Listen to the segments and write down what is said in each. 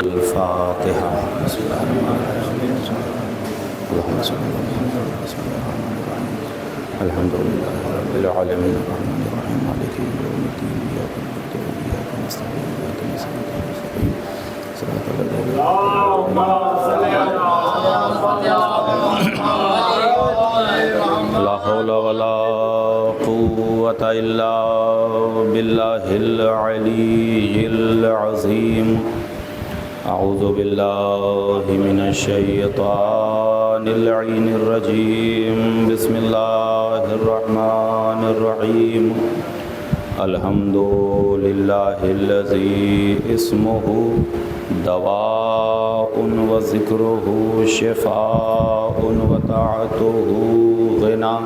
الفاتحہ۔ بسم اللہ الرحمن الرحیم۔ اللہم صل علی محمد۔ بسم اللہ الرحمن الرحیم۔ الحمد للہ رب العالمین الرحمن الرحیم مالک یوم الدین ایاک نعبد و ایاک نستعین اهدنا الصراط المستقیم صراط الذین لا حول ولا قوة الا باللہ العلی العظیم۔ اعوذ باللہ من الشیطان اللعین الرجیم۔ بسم اللہ الرحمن الرحیم۔ الحمد للہ الذی اسمہ دواء و ذکرہ شفاء و طاعتہ غنا،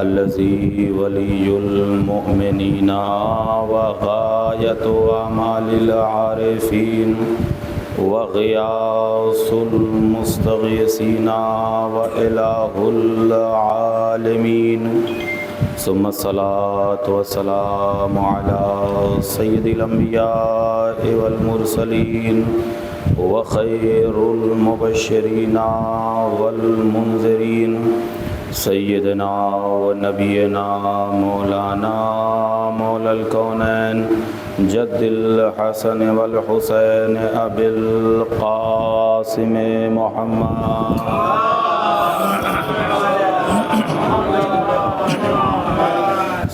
الذی ولی المؤمنین و غایۃ اعمال العارفین و غیاث المستغیثین و الہ العالمین، ثم الصلاة والسلام على سید الانبیاء والمرسلین وخیر المبشرین والمنذرین، سیدنا و نبینا مولانا مولا الکونین جد الحسن والحسین ابی القاسم محمد،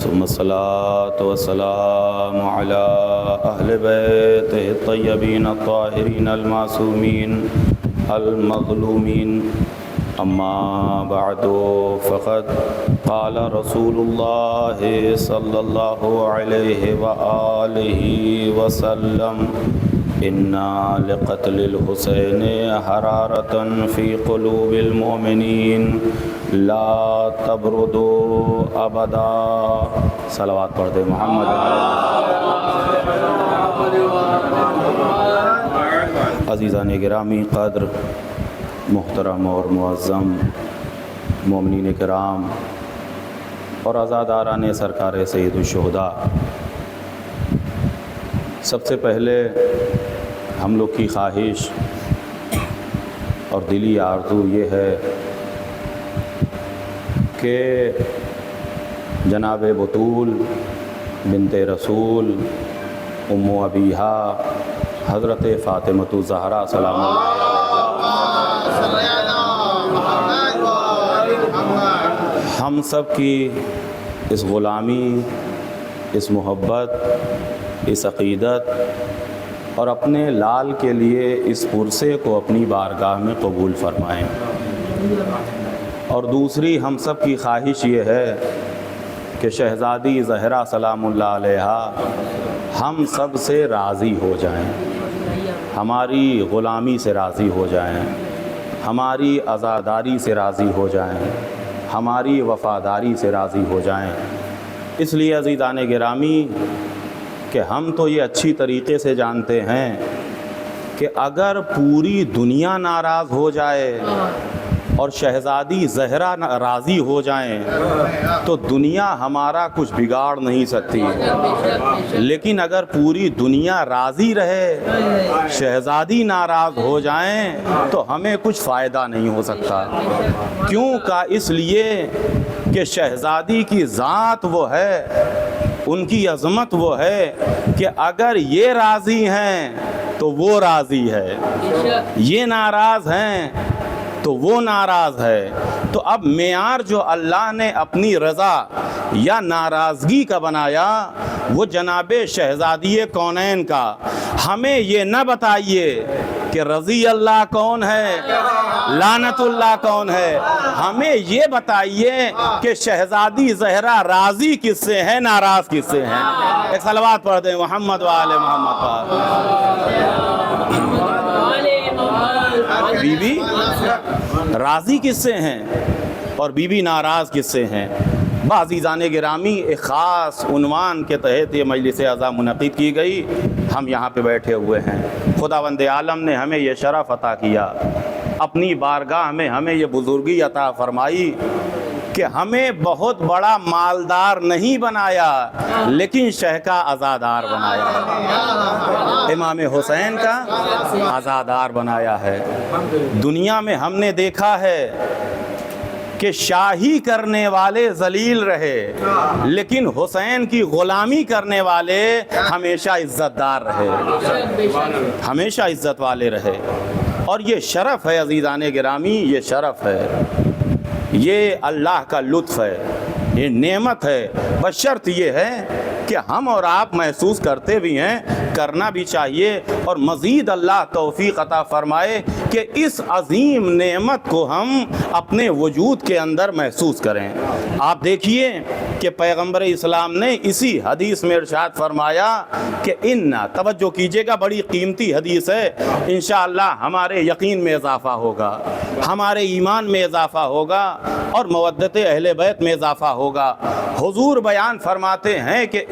ثم الصلاة والسلام على أهل بيته الطيبين الطاهرين المعصومين المظلومين، أما بعد فقد قال رسول الله صلى الله عليه وآله وسلم: إن لقتل الحسين حرارة في قلوب المؤمنين لا تبردوا أبدا۔ صلوات پڑھتے محمد۔ عزیزان گرامی قدر، محترم اور معظم مومنین کرام اور عزاداران سرکار سید الشہداء، سب سے پہلے ہم لوگ کی خواہش اور دلی آرزو یہ ہے کہ جناب بطول بنت رسول ام ابیہا حضرت فاطمۃ الزہرا سلام اللہ ہم سب کی اس غلامی، اس محبت، اس عقیدت اور اپنے لال کے لیے اس پرسے کو اپنی بارگاہ میں قبول فرمائیں۔ اور دوسری ہم سب کی خواہش یہ ہے کہ شہزادی زہرا سلام اللہ علیہا ہم سب سے راضی ہو جائیں، ہماری غلامی سے راضی ہو جائیں، ہماری عزاداری سے راضی ہو جائیں، ہماری وفاداری سے راضی ہو جائیں۔ اس لیے عزیزان گرامی کہ ہم تو یہ اچھی طریقے سے جانتے ہیں کہ اگر پوری دنیا ناراض ہو جائے اور شہزادی زہرا راضی ہو جائیں تو دنیا ہمارا کچھ بگاڑ نہیں سکتی، لیکن اگر پوری دنیا راضی رہے، شہزادی ناراض ہو جائیں تو ہمیں کچھ فائدہ نہیں ہو سکتا۔ کیوں کا اس لیے کہ شہزادی کی ذات وہ ہے، ان کی عظمت وہ ہے کہ اگر یہ راضی ہیں تو وہ راضی ہے، یہ ناراض ہیں تو وہ ناراض ہے۔ تو اب معیار جو اللہ نے اپنی رضا یا ناراضگی کا بنایا وہ جناب شہزادی کونین کا، ہمیں یہ نہ بتائیے کہ رضی اللہ کون ہے، لعنت اللہ کون ہے، ہمیں یہ بتائیے کہ شہزادی زہرا راضی کس سے ہے، ناراض کس سے ہیں۔ ایک صلوات پڑھ دیں محمد و آل محمد پر۔ بی بی راضی کس سے ہیں اور بی بی ناراض کس سے ہیں؟ عزیزان گرامی، ایک خاص عنوان کے تحت یہ مجلس عزا منعقد کی گئی، ہم یہاں پہ بیٹھے ہوئے ہیں۔ خداوند عالم نے ہمیں یہ شرف عطا کیا، اپنی بارگاہ میں ہمیں یہ بزرگی عطا فرمائی کہ ہمیں بہت بڑا مالدار نہیں بنایا لیکن شہ کا عزادار بنایا ہے۔ امام حسین کا عزادار بنایا ہے۔ دنیا میں ہم نے دیکھا ہے کہ شاہی کرنے والے ذلیل رہے لیکن حسین کی غلامی کرنے والے ہمیشہ عزت دار رہے، ہمیشہ عزت والے رہے۔ اور یہ شرف ہے عزیزان گرامی، یہ شرف ہے، یہ اللہ کا لطف ہے، یہ نعمت ہے۔ بشرط یہ ہے کہ ہم اور آپ محسوس کرتے بھی ہیں، کرنا بھی چاہیے، اور مزید اللہ توفیق عطا فرمائے کہ اس عظیم نعمت کو ہم اپنے وجود کے اندر محسوس کریں۔ آپ دیکھیے کہ پیغمبر اسلام نے اسی حدیث میں ارشاد فرمایا کہ توجہ کیجئے گا، بڑی قیمتی حدیث ہے، انشاءاللہ ہمارے یقین میں اضافہ ہوگا، ہمارے ایمان میں اضافہ ہوگا اور مودت اہل بیت میں اضافہ ہوگا۔ حضور بیان فرماتے ہیں کہ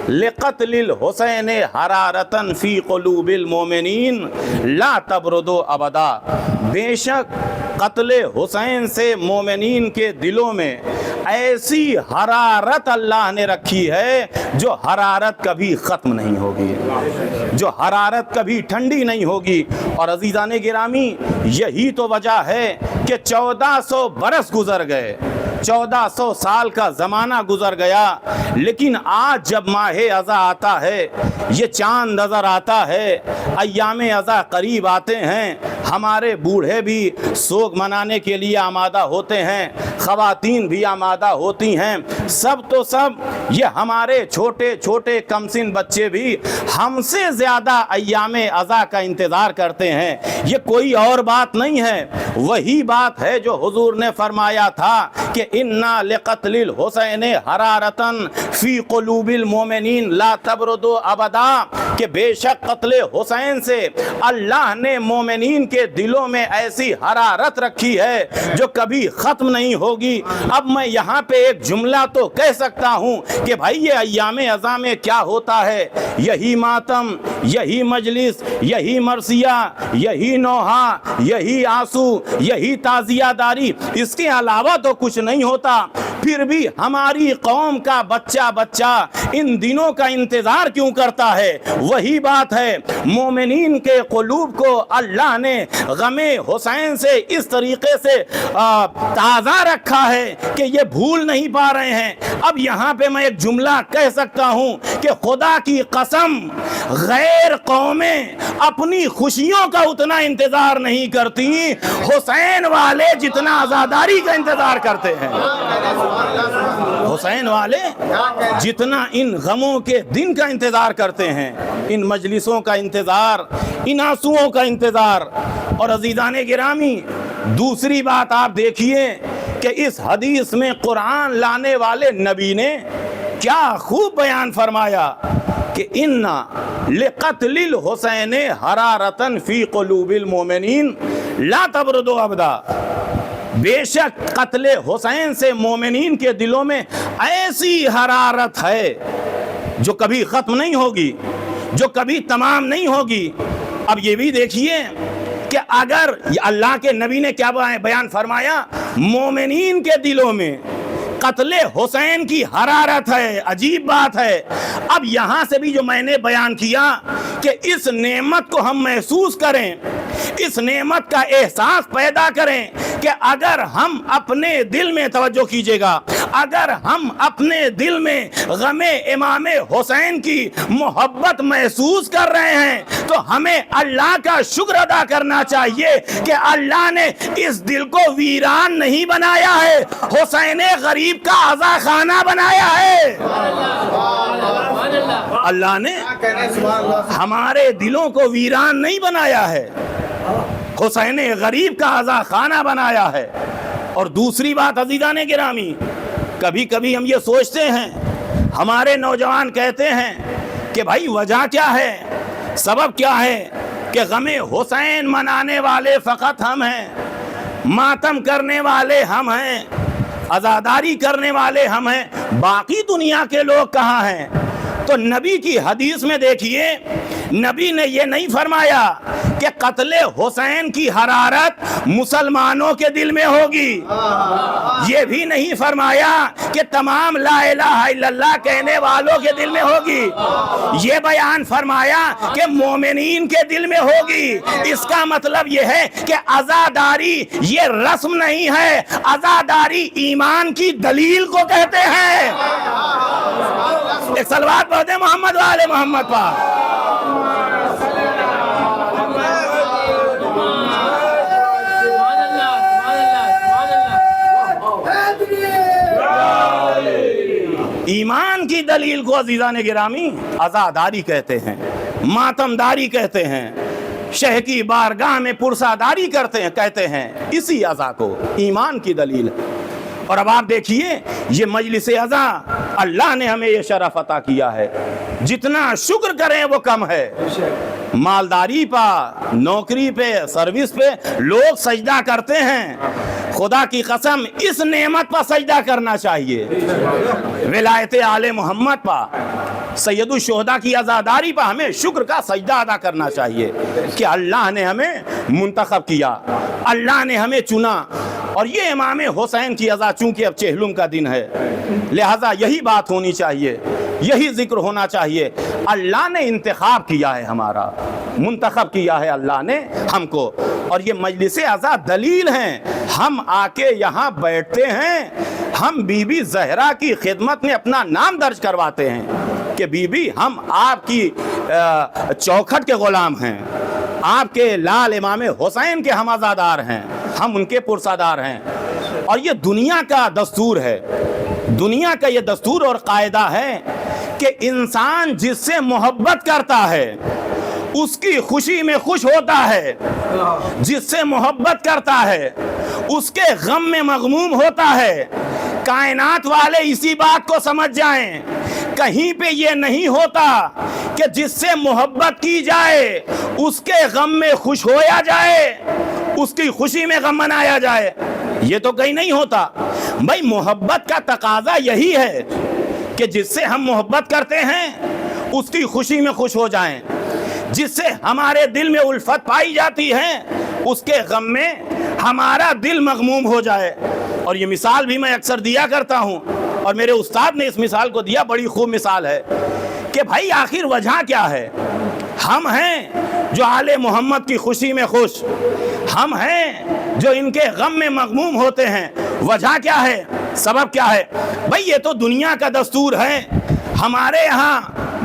لقتل الحسین حرارتن فی قلوب المومنین لا تبردو ابدا، بے شک قتل حسین سے مومنین کے دلوں میں ایسی حرارت اللہ نے رکھی ہے جو حرارت کبھی ختم نہیں ہوگی، جو حرارت کبھی ٹھنڈی نہیں ہوگی۔ اور عزیزان گرامی، یہی تو وجہ ہے کہ 1400 برس گزر گئے، 1400 سال کا زمانہ گزر گیا، لیکن آج جب ماہ اذا آتا ہے، یہ چاند نظر آتا ہے، ایام اذا قریب آتے ہیں، ہمارے بوڑھے بھی سوگ منانے کے لیے آمادہ ہوتے ہیں، خواتین بھی آمادہ ہوتی ہیں، سب تو سب یہ ہمارے چھوٹے چھوٹے کمسن بچے بھی ہم سے زیادہ ایام اذا کا انتظار کرتے ہیں۔ یہ کوئی اور بات نہیں ہے، وہی بات ہے جو حضور نے فرمایا تھا کہ اِنَّا لِقَتْلِ الْحُسَيْنِ حَرَارَةً فِي قُلُوبِ الْمُؤْمِنِينَ لَا تَبْرُدُ أَبَدًا، کہ بے شک قتل حسین سے اللہ نے مومنین کے دلوں میں ایسی حرارت رکھی ہے جو کبھی ختم نہیں ہوگی۔ اب میں یہاں پہ ایک جملہ تو کہہ سکتا ہوں کہ بھائی یہ ایام اذا میں کیا ہوتا ہے، یہی ماتم، یہی مجلس، یہی مرثیہ، یہی نوحہ، یہی آنسو، یہی تعزیہ داری، اس کے علاوہ تو کچھ نہیں ہوتا۔ پھر بھی ہماری قوم کا بچہ ان دنوں کا انتظار کیوں کرتا ہے؟ وہی بات ہے، مومنین کے قلوب کو اللہ نے غم حسین سے اس طریقے سے تازہ رکھا ہے کہ یہ بھول نہیں پا رہے ہیں۔ اب یہاں پہ میں ایک جملہ کہہ سکتا ہوں کہ خدا کی قسم غیر قومیں اپنی خوشیوں کا اتنا انتظار نہیں کرتی حسین والے جتنا عزاداری کا انتظار کرتے ہیں۔ حسین والے جتنا ان غموں کے دن کا انتظار کرتے ہیں، ان مجلسوں کا انتظار، ان آنسوؤں کا انتظار۔ اور عزیزان گرامی، دوسری بات آپ دیکھیے کہ اس حدیث میں قرآن لانے والے نبی نے کیا خوب بیان فرمایا کہ اِنَّا لِقَتْلِ الْحُسَيْنِ حَرَارَةً فِي قُلُوبِ الْمُؤْمِنِينَ لَا تَبْرُدُ أَبَدًا، بے شک قتل حسین سے مومنین کے دلوں میں ایسی حرارت ہے جو کبھی ختم نہیں ہوگی، جو کبھی تمام نہیں ہوگی۔ اب یہ بھی دیکھیے کہ اگر اللہ کے نبی نے کیا بیان فرمایا، مومنین کے دلوں میں قتل حسین کی حرارت ہے، عجیب بات ہے۔ اب یہاں سے بھی جو میں نے بیان کیا کہ اس نعمت کو ہم محسوس کریں، اس نعمت کا احساس پیدا کریں کہ اگر ہم اپنے دل میں، توجہ کیجئے گا، اگر ہم اپنے دل میں غم امام حسین کی محبت محسوس کر رہے ہیں تو ہمیں اللہ کا شکر ادا کرنا چاہیے کہ اللہ نے اس دل کو ویران نہیں بنایا ہے، حسین غریب کا عزا خانہ بنایا ہے۔ اللہ نے ہمارے دلوں کو ویران نہیں بنایا ہے، حسین غریب کا عزا خانہ بنایا ہے۔ اور دوسری بات عزیزان گرامی، کبھی کبھی ہم یہ سوچتے ہیں، ہمارے نوجوان کہتے ہیں کہ بھائی وجہ کیا ہے، سبب کیا ہے کہ غم حسین منانے والے فقط ہم ہیں، ماتم کرنے والے ہم ہیں، عزاداری کرنے والے ہم ہیں، باقی دنیا کے لوگ کہاں ہیں؟ تو نبی کی حدیث میں دیکھیے نبی نے یہ نہیں فرمایا کہ قتل حسین کی حرارت مسلمانوں کے دل میں ہوگی، یہ بھی نہیں فرمایا کہ تمام لا الہ الا اللہ کہنے والوں کے دل میں ہوگی، یہ بیان فرمایا کہ مومنین کے دل میں ہوگی۔ اس کا مطلب یہ ہے کہ عزاداری یہ رسم نہیں ہے، عزاداری ایمان کی دلیل کو کہتے ہیں۔ ایک صلوات پڑھ دیں محمد والے محمد پر۔ ایمان کی دلیل کو عزیزان گرامی عزاداری کہتے ہیں، ماتمداری کہتے ہیں، شہ کی بارگاہ میں پرساداری کہتے ہیں، اسی عزا کو ایمان کی دلیل۔ اور اب آپ دیکھیے یہ مجلس عزا اللہ نے ہمیں یہ شرف عطا کیا ہے، جتنا شکر کریں وہ کم ہے۔ مالداری پہ، نوکری پہ، سروس پہ لوگ سجدہ کرتے ہیں، خدا کی قسم اس نعمت پر سجدہ کرنا چاہیے۔ ولایت آل محمد پر، سید الشہداء کی عزاداری پر ہمیں شکر کا سجدہ ادا کرنا چاہیے کہ اللہ نے ہمیں منتخب کیا، اللہ نے ہمیں چنا۔ اور یہ امام حسین کی عزا چونکہ اب چہلم کا دن ہے، لہذا یہی بات ہونی چاہیے، یہی ذکر ہونا چاہیے۔ اللہ نے انتخاب کیا ہے، ہمارا منتخب کیا ہے اللہ نے ہم کو، اور یہ مجلس عزا دلیل ہیں۔ ہم آ کے یہاں بیٹھتے ہیں، ہم بی بی زہرا کی خدمت میں اپنا نام درج کرواتے ہیں کہ بی بی ہم آپ کی چوکھٹ کے غلام ہیں، آپ کے لال امام حسین کے ہم عزادار ہیں، ہم ان کے پرسادار ہیں۔ اور یہ دنیا کا دستور ہے، دنیا کا یہ دستور اور قاعدہ ہے کہ انسان جس سے محبت کرتا ہے اس کی خوشی میں خوش ہوتا ہے، جس سے محبت کرتا ہے اس کے غم میں مغموم ہوتا ہے۔ کائنات والے اسی بات کو سمجھ جائیں، کہیں پہ یہ نہیں ہوتا کہ جس سے محبت کی جائے اس کے غم میں خوش ہویا جائے، اس کی خوشی میں غم منایا جائے، یہ تو کہیں نہیں ہوتا۔ بھائی محبت کا تقاضا یہی ہے کہ جس سے ہم محبت کرتے ہیں اس کی خوشی میں خوش ہو جائیں، جس سے ہمارے دل میں الفت پائی جاتی ہے اس کے غم میں ہمارا دل مغموم ہو جائے۔ اور یہ مثال بھی میں اکثر دیا کرتا ہوں، اور میرے استاد نے اس مثال کو دیا، بڑی خوب مثال ہے کہ بھائی آخر وجہ کیا ہے؟ ہم ہیں جو آل محمد کی خوشی میں خوش، ہم ہیں جو ان کے غم میں مغموم ہوتے ہیں، وجہ کیا ہے؟ سبب کیا ہے؟ بھائی یہ تو دنیا کا دستور ہے، ہمارے یہاں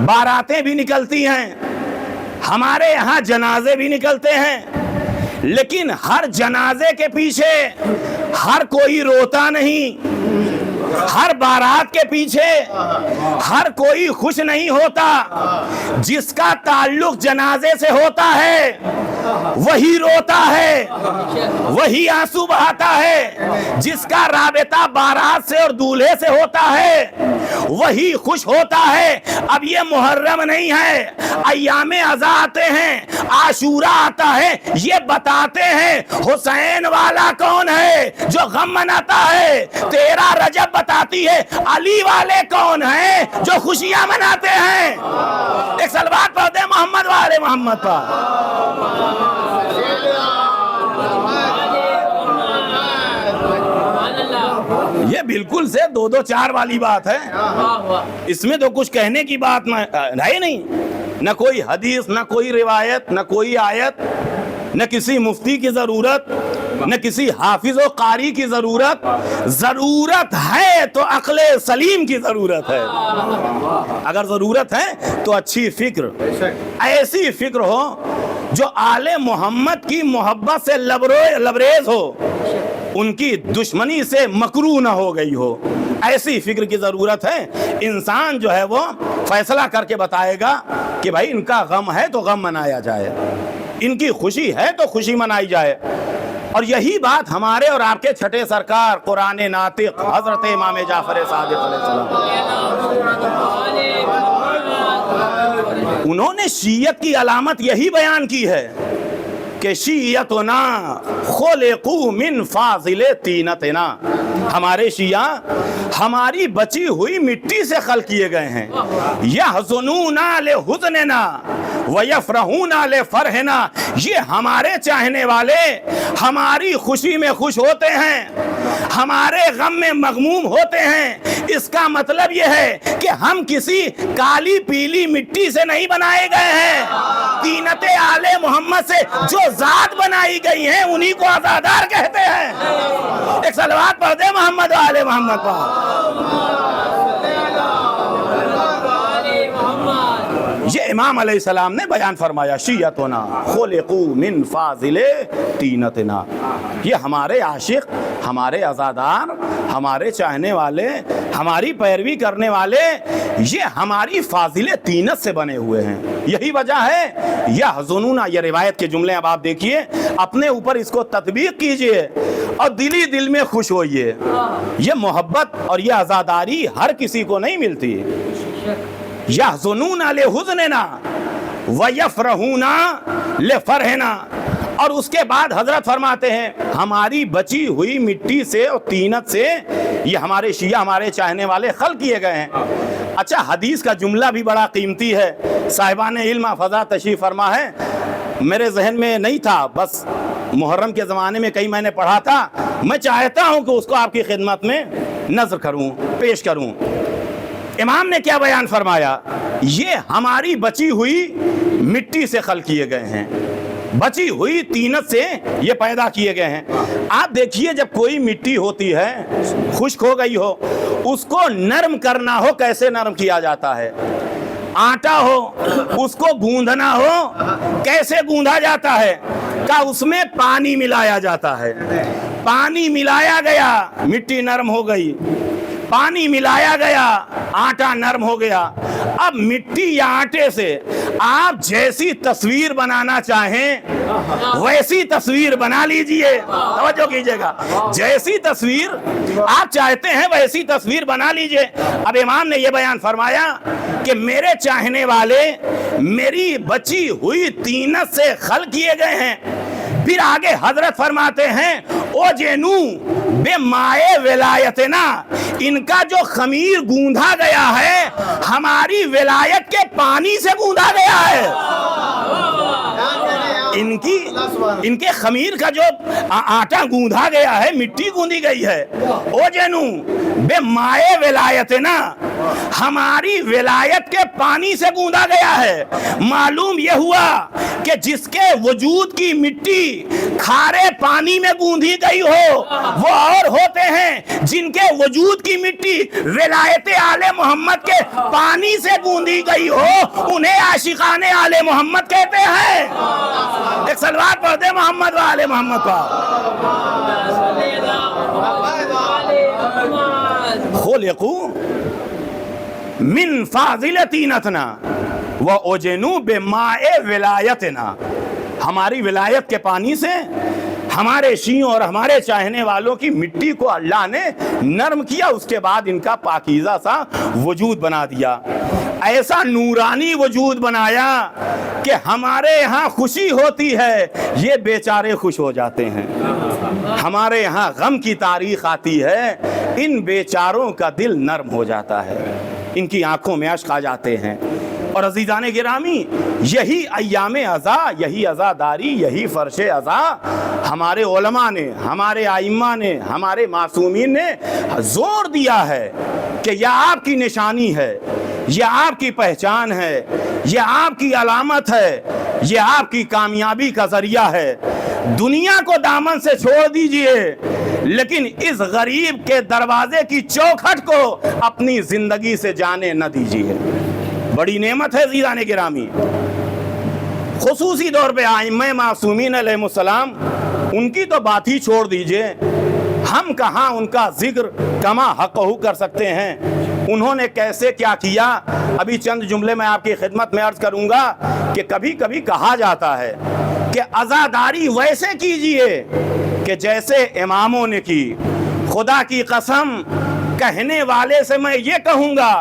باراتیں بھی نکلتی ہیں، ہمارے یہاں جنازے بھی نکلتے ہیں، لیکن ہر جنازے کے پیچھے ہر کوئی روتا نہیں، ہر بارات کے پیچھے ہر کوئی خوش نہیں ہوتا۔ جس کا تعلق جنازے سے ہوتا ہے وہی روتا ہے، وہی آنسو بہاتا ہے، جس کا رابطہ بارات سے اور دولہے سے ہوتا ہے وہی خوش ہوتا ہے۔ اب یہ محرم نہیں ہے، ایام عزا آتے ہیں، عاشورہ آتا ہے، یہ بتاتے ہیں حسین والا کون ہے جو غم مناتا ہے، 13 رجب بتاتی ہے علی والے کون ہیں جو خوشیاں مناتے ہیں۔ ایک صلوات پڑھ دیں محمد والے محمد پر۔ یہ بالکل سے 2 4 والی بات ہے، اس میں تو کچھ کہنے کی بات ہے نہیں، نہ کوئی حدیث، نہ کوئی روایت، نہ کوئی آیت، نہ کسی مفتی کی ضرورت، نہ کسی حافظ و قاری کی ضرورت۔ ضرورت ہے تو عقل سلیم کی ضرورت ہے۔ اگر ضرورت ہے تو اچھی فکر، ایسی فکر ہو جو آل محمد کی محبت سے لبریز ہو، ان کی دشمنی سے مکروہ نہ ہو گئی ہو، ایسی فکر کی ضرورت ہے۔ انسان جو ہے وہ فیصلہ کر کے بتائے گا کہ بھائی ان کا غم ہے تو غم منایا جائے، ان کی خوشی ہے تو خوشی منائی جائے۔ اور یہی بات ہمارے اور آپ کے چھٹے سرکار قرآن ناطق حضرت امام جعفر صادق علیہ السلام، انہوں نے شیعت کی علامت یہی بیان کی ہے کہ شیعتنا خلقوا من فاضل طینتنا، ہمارے شیعہ ہماری بچی ہوئی مٹی سے خلق کیے گئے ہیں. یحزنون لحزننا ویفرحون لفرحنا. یہ ہمارے چاہنے والے ہماری خوشی میں خوش ہوتے ہیں, ہمارے غم میں مغموم ہوتے ہیں. اس کا مطلب یہ ہے کہ ہم کسی کالی پیلی مٹی سے نہیں بنائے گئے ہیں. طینت آل محمد سے جو ذات بنائی گئی ہیں انہی کو عزادار کہتے ہیں. ایک صلوات پڑھ دے محمد و آل محمد پر. یہ امام علیہ السلام نے بیان فرمایا, شیعتنا خلقوا من فاضل طینتنا. یہ ہمارے عاشق, ہمارے عزادار, ہمارے چاہنے والے, ہماری پیروی کرنے والے, یہ ہماری فاضل طینت سے بنے ہوئے ہیں. یہی وجہ ہے یحزنون. یہ روایت کے جملے اب آپ دیکھیے, اپنے اوپر اس کو تطبیق کیجئے اور دلی دل میں خوش ہوئیے. یہ محبت اور یہ عزاداری ہر کسی کو نہیں ملتی. یحزنون لحزننا ویفرحون لفرحنا. اور اس کے بعد حضرت فرماتے ہیں ہماری بچی ہوئی مٹی سے اور طینت سے یہ ہمارے شیعہ, ہمارے چاہنے والے خلق کیے گئے ہیں. اچھا, حدیث کا جملہ بھی بڑا قیمتی ہے. صاحبان علم فضا تشریف فرما ہے, میرے ذہن میں نہیں تھا, بس محرم کے زمانے میں کہیں میں نے پڑھا تھا. میں چاہتا ہوں کہ اس کو آپ کی خدمت میں نظر کروں, پیش کروں. امام نے کیا بیان فرمایا؟ یہ ہماری بچی ہوئی مٹی سے خلق کیے گئے ہیں, بچی ہوئی طینت سے یہ پیدا کیے گئے ہیں. آپ دیکھیے جب کوئی مٹی ہوتی ہے, خشک ہو گئی ہو, اس کو نرم کرنا ہو کیسے نرم کیا جاتا ہے؟ آٹا ہو اس کو گوندھنا ہو کیسے گوندھا جاتا ہے؟ کہ اس میں پانی ملایا جاتا ہے. پانی ملایا گیا مٹی نرم ہو گئی, پانی ملایا گیا آٹا نرم ہو گیا. اب مٹی یا آٹے سے آپ جیسی تصویر بنانا چاہیں ویسی تصویر بنا لیجئے. توجہ کیجئے گا, جیسی تصویر آپ چاہتے ہیں ویسی تصویر بنا لیجئے. اب امام نے یہ بیان فرمایا کہ میرے چاہنے والے میری بچی ہوئی طینت سے خلق کیے گئے ہیں. پھر آگے حضرت فرماتے ہیں او جینو بے مائے ولایتنا. ان کا جو خمیر گوندھا گیا ہے ہماری ولایت کے پانی سے گوندھا گیا ہے. ان کے خمیر کا جو آٹا گوندھا گیا ہے, مٹی گوندھی گئی ہے, او جنو بے مائے ولایتنا, ہماری ولایت کے پانی سے گوندھا گیا ہے. معلوم یہ ہوا کہ جس کے وجود کی مٹی کھارے پانی میں گوندھی گئی ہو وہ اور ہوتے ہیں جن کے وجود کی مٹی ولایت آل محمد کے پانی سے گوندھی گئی ہو, انہیں عاشقان آل محمد کہتے ہیں. ایک صلوات پڑھ دے محمد و آل محمد پر. خلقوا من فاضل طینتنا واجنوا بماء ولایتنا. ہماری ولایت کے پانی سے ہمارے شیعوں اور ہمارے چاہنے والوں کی مٹی کو اللہ نے نرم کیا, اس کے بعد ان کا پاکیزہ سا وجود بنا دیا. ایسا نورانی وجود بنایا کہ ہمارے یہاں خوشی ہوتی ہے یہ بیچارے خوش ہو جاتے ہیں. ہمارے یہاں غم کی تاریخ آتی ہے, ان بیچاروں کا دل نرم ہو جاتا ہے, ان کی آنکھوں میں اشک آ جاتے ہیں. اور عزیزان گرامی, یہی ایام عزا, یہی عزاداری, یہی فرش عزا ہمارے علماء نے, ہمارے ائمہ نے, ہمارے معصومین نے زور دیا ہے کہ یہ آپ کی نشانی ہے, یہ آپ کی پہچان ہے, یہ آپ کی علامت ہے, یہ آپ کی کامیابی کا ذریعہ ہے. دنیا کو دامن سے چھوڑ دیجئے لیکن اس غریب کے دروازے کی چوکھٹ کو اپنی زندگی سے جانے نہ دیجئے. بڑی نعمت ہے عزیزان گرامی. خصوصی طور پہ ائمہ معصومین علیہ السلام, ان کی تو بات ہی چھوڑ دیجئے, ہم کہاں ان کا ذکر کما حقہ کر سکتے ہیں. انہوں نے کیسے کیا کیا, ابھی چند جملے میں آپ کی خدمت میں عرض کروں گا کہ کبھی کبھی کہا جاتا ہے کہ عزاداری ویسے کیجئے کہ جیسے اماموں نے کی. خدا کی قسم کہنے والے سے میں یہ کہوں گا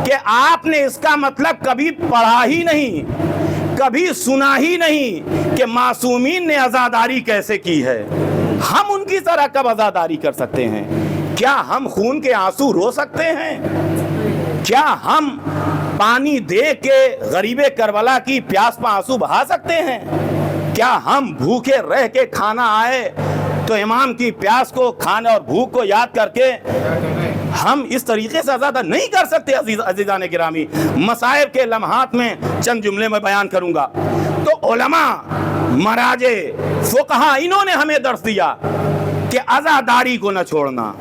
کہ آپ نے اس کا مطلب کبھی پڑھا ہی نہیں, کبھی سنا ہی نہیں کہ معصومین نے عزاداری کیسے کی ہے. ہم ان کی طرح کب عزاداری کر سکتے ہیں؟ کیا ہم خون کے آنسو رو سکتے ہیں؟ کیا ہم پانی دے کے غریب کربلا کی پیاس پہ آنسو بہا سکتے ہیں؟ کیا ہم بھوکے رہ کے کھانا آئے تو امام کی پیاس کو، کھانے اور بھوک کو یاد کر کے ہم اس طریقے سے زیادہ نہیں کر سکتے؟ عزیزان گرامی، مصائب کے لمحات میں چند جملے میں بیان کروں گا۔ تو علماء، مراجع، فقہا، انہوں نے ہمیں درس دیا کہ عزاداری کو نہ چھوڑنا،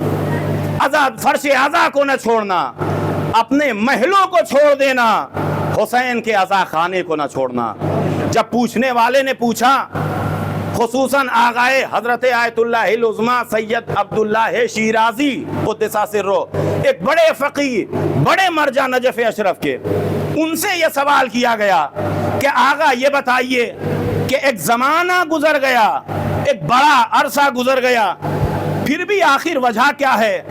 فرش عزا کو نہ چھوڑنا، اپنے محلوں کو چھوڑ دینا، حسین کے عزا خانے کو نہ چھوڑنا۔ جب پوچھنے والے نے پوچھا، خصوصاً آغائے حضرت آیت اللہ العظمیٰ سید عبداللہ شیرازی قدس سرہ، ایک بڑے فقیہ، بڑے مرجع نجف اشرف کے، ان سے یہ سوال کیا گیا کہ آغا یہ بتائیے کہ ایک زمانہ گزر گیا، ایک بڑا عرصہ گزر گیا، پھر بھی آخر وجہ کیا ہے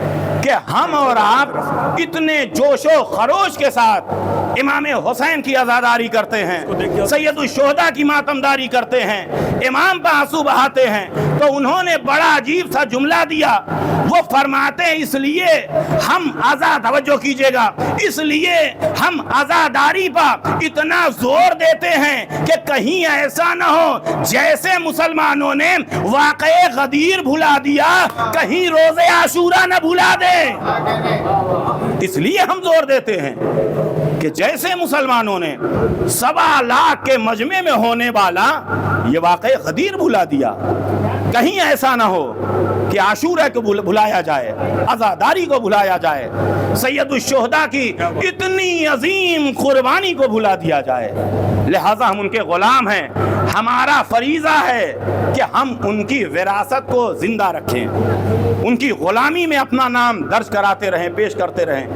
کہ ہم اور آپ اتنے جوش و خروش کے ساتھ امام حسین کی عزاداری کرتے ہیں، سید الشہداء کی ماتمداری کرتے ہیں، امام پہ آنسو بہاتے ہیں؟ تو انہوں نے بڑا عجیب سا جملہ دیا، وہ فرماتے ہیں اس لیے ہم توجہ کیجئے گا، اس لیے ہم عزاداری پر اتنا زور دیتے ہیں کہ کہیں ایسا نہ ہو جیسے مسلمانوں نے واقعہ غدیر بھلا دیا، کہیں روز عاشورہ نہ بھلا دے۔ اس لیے ہم زور دیتے ہیں کہ جیسے مسلمانوں نے 7 لاکھ کے مجمع میں ہونے والا یہ واقعہ غدیر بھلا دیا، کہیں ایسا نہ ہو کہ عاشورہ کو بھلایا جائے، عزاداری کو بھلایا جائے، سید الشہداء کی اتنی عظیم قربانی کو بھلا دیا جائے۔ لہٰذا ہم ان کے غلام ہیں، ہمارا فریضہ ہے کہ ہم ان کی وراثت کو زندہ رکھیں، ان کی غلامی میں اپنا نام درج کراتے رہیں، پیش کرتے رہیں۔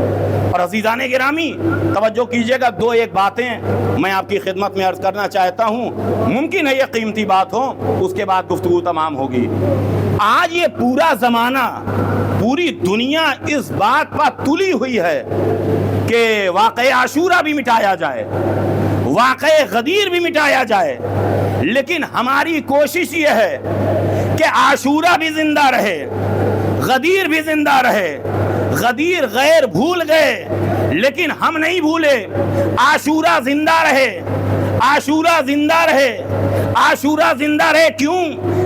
اور عزیزان گرامی توجہ کیجئے گا، 2-1 باتیں میں آپ کی خدمت میں عرض کرنا چاہتا ہوں، ممکن ہے یہ قیمتی بات ہو، اس کے بعد گفتگو تمام ہوگی۔ آج یہ پورا زمانہ، پوری دنیا اس بات پر تلی ہوئی ہے کہ واقعہ عاشورہ بھی مٹایا جائے، واقعہ غدیر بھی مٹایا جائے، لیکن ہماری کوشش یہ ہے کہ عاشورہ بھی زندہ رہے، غدیر بھی زندہ رہے۔ غدیر غیر بھول گئے لیکن ہم نہیں بھولے، عاشورہ زندہ رہے، عاشورہ زندہ رہے، عاشورہ زندہ رہے۔ کیوں؟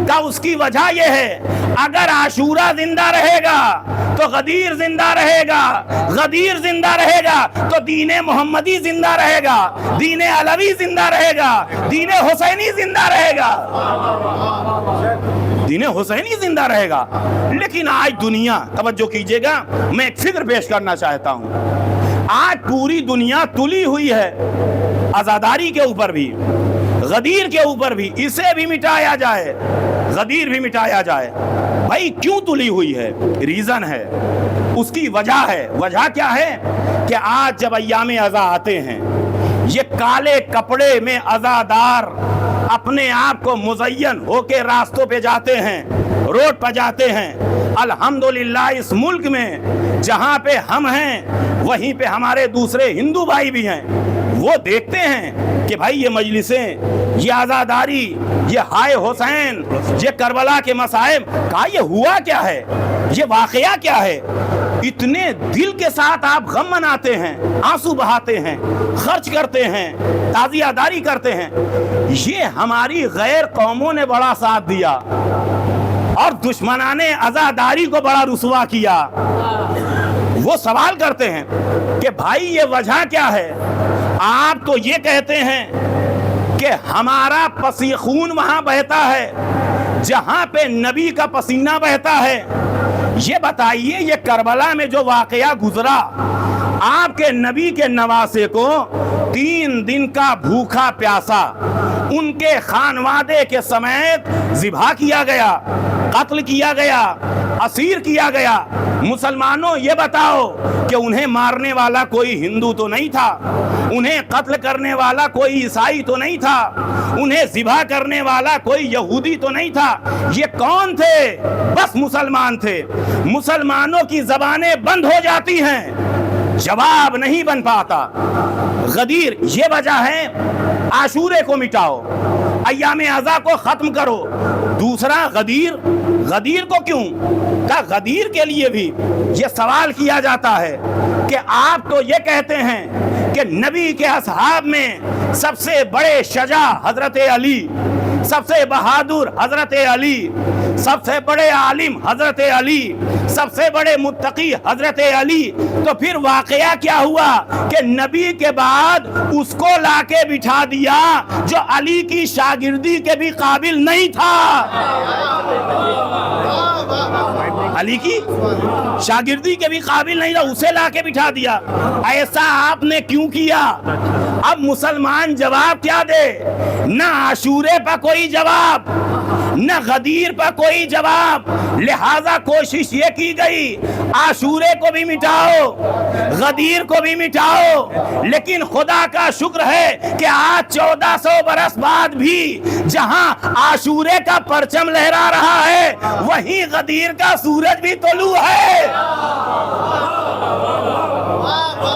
کہ اس کی وجہ یہ ہے، اگر عاشورہ زندہ رہے گا تو غدیر زندہ رہے گا، غدیر زندہ رہے گا تو دین محمدی زندہ رہے گا، دین علوی زندہ رہے گا، دین حسینی زندہ رہے گا، دین حسینی زندہ رہے گا۔ لیکن آج دنیا، توجہ کیجئے گا، میں ایک فکر پیش کرنا چاہتا ہوں، آج پوری دنیا تلی ہوئی ہے عزاداری کے اوپر بھی، غدیر کے اوپر بھی، اسے بھی مٹایا جائے، غدیر بھی مٹایا جائے۔ بھائی کیوں تلی ہوئی ہے؟ ریزن ہے، اس کی وجہ ہے۔ وجہ کیا ہے کہ آج جب ایام عزا آتے ہیں، یہ کالے کپڑے میں عزادار اپنے آپ کو مزین ہو کے راستوں پہ جاتے ہیں، روڈ پہ جاتے ہیں۔ الحمدللہ اس ملک میں جہاں پہ ہم ہیں وہیں پہ ہمارے دوسرے ہندو بھائی بھی ہیں، وہ دیکھتے ہیں کہ بھائی یہ مجلسیں، یہ عزاداری، یہ ہائے حسین، یہ کربلا کے مصائب کا یہ ہوا کیا ہے، یہ واقعہ کیا ہے؟ اتنے دل کے ساتھ آپ غم مناتے ہیں، آنسو بہاتے ہیں، خرچ کرتے ہیں، تعزیہ داری کرتے ہیں۔ یہ ہماری غیر قوموں نے بڑا ساتھ دیا اور دشمنان عزاداری کو بڑا رسوا کیا۔ وہ سوال کرتے ہیں کہ بھائی یہ وجہ کیا ہے؟ آپ تو یہ کہتے ہیں کہ ہمارا خون وہاں بہتا ہے جہاں پہ نبی کا پسینہ بہتا ہے۔ یہ بتائیے یہ کربلا میں جو واقعہ گزرا، آپ کے نبی کے نواسے کو 3 دن کا بھوکا پیاسا ان کے خانوادے کے سمیت ذبح کیا گیا، قتل کیا گیا، اسیر کیا گیا۔ مسلمانوں یہ بتاؤ کہ انہیں مارنے والا کوئی ہندو تو نہیں تھا، انہیں قتل کرنے والا کوئی عیسائی تو نہیں تھا، انہیں ذبح کرنے والا کوئی یہودی تو نہیں تھا، یہ کون تھے؟ بس مسلمان تھے۔ مسلمانوں کی زبانیں بند ہو جاتی ہیں، جواب نہیں بن پاتا۔ غدیر یہ وجہ ہے، عاشورے کو مٹاؤ، ایام عزا کو ختم کرو، دوسرا غدیر، غدیر کو کیوں کہا؟ غدیر کے لیے بھی یہ سوال کیا جاتا ہے کہ آپ تو یہ کہتے ہیں کہ نبی کے اصحاب میں سب سے بڑے شجاع حضرت علی، سب سے بہادر حضرت علی، سب سے بڑے عالم حضرت علی، سب سے بڑے متقی حضرت علی، تو پھر واقعہ کیا ہوا کہ نبی کے بعد اس کو لا کے بٹھا دیا جو علی کی شاگردی کے بھی قابل نہیں تھا، علی کی شاگردی کے بھی قابل نہیں تھا، اسے لا کے بٹھا دیا۔ ایسا آپ نے کیوں کیا؟ اب مسلمان جواب کیا دے؟ نہ عاشورے پر کوئی جواب، نہ غدیر پر کوئی جواب، لہذا کوشش یہ کی گئی عاشورے کو بھی مٹاؤ، غدیر کو بھی مٹاؤ، لیکن خدا کا شکر ہے کہ آج 1400 برس بعد بھی جہاں عاشورے کا پرچم لہرا رہا ہے وہیں غدیر کا سورج بھی طلوع ہے۔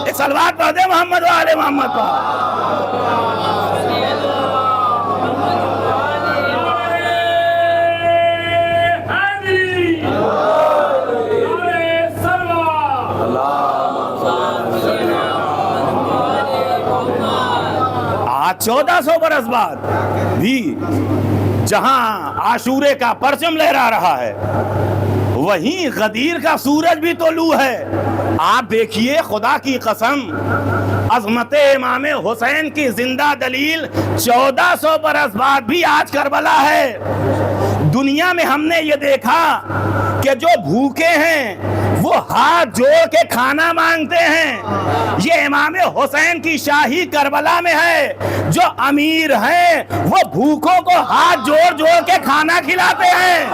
ایک صلوات پڑھ دے محمد و آل محمد پر۔ آج 1400 برس بعد بھی جہاں عاشورے کا پرچم لہرا رہا ہے وہیں غدیر کا سورج بھی طلوع ہے۔ آپ دیکھیے، خدا کی قسم، عظمت امام حسین کی زندہ دلیل 1400 برس بعد بھی آج کربلا ہے۔ دنیا میں ہم نے یہ دیکھا کہ جو بھوکے ہیں وہ ہاتھ جوڑ کے کھانا مانگتے ہیں، یہ امام حسین کی شاہی کربلا میں ہے، جو امیر ہیں وہ بھوکوں کو ہاتھ جوڑ جوڑ کے کھانا کھلاتے ہیں۔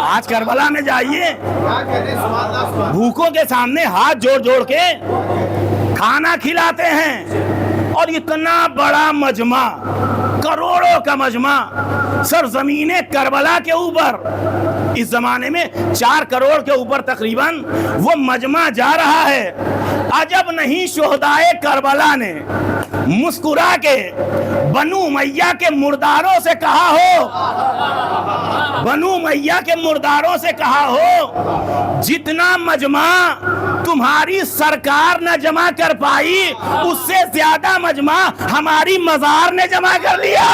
آج کربلا میں جائیے، بھوکوں کے سامنے ہاتھ جوڑ جوڑ کے کھانا کھلاتے ہیں، اور اتنا بڑا مجمع، کروڑوں کا مجمع سرزمین کربلا کے اوپر، اس زمانے میں 4 کروڑ کے اوپر تقریباً وہ مجمع جا رہا ہے۔ عجب نہیں شہدائے کربلا نے مسکرا کے بنو امیہ کے مرداروں سے کہا ہو، بنو امیہ کے مرداروں سے کہا ہو، جتنا مجمع تمہاری سرکار نہ جمع کر پائی اس سے زیادہ مجمع ہماری مزار نے جمع کر لیا۔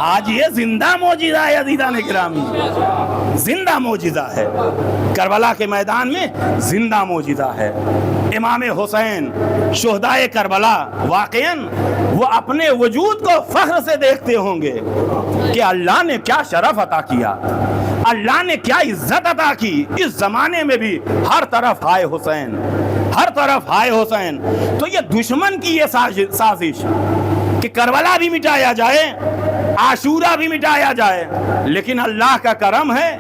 آج یہ زندہ معجزہ ہے عزیزان گرامی، زندہ معجزہ ہے، کربلا کے میدان میں زندہ معجزہ ہے۔ امام حسین شہدائے کربلا واقعاً وہ اپنے وجود کو فخر سے دیکھتے ہوں گے کہ اللہ نے کیا شرف عطا کیا، اللہ نے کیا عزت عطا کی۔ اس زمانے میں بھی ہر طرف ہائے حسین، ہر طرف ہائے حسین۔ تو یہ دشمن کی یہ سازش کہ کربلا بھی مٹایا جائے، عاشورہ بھی مٹایا جائے، لیکن اللہ کا کرم ہے،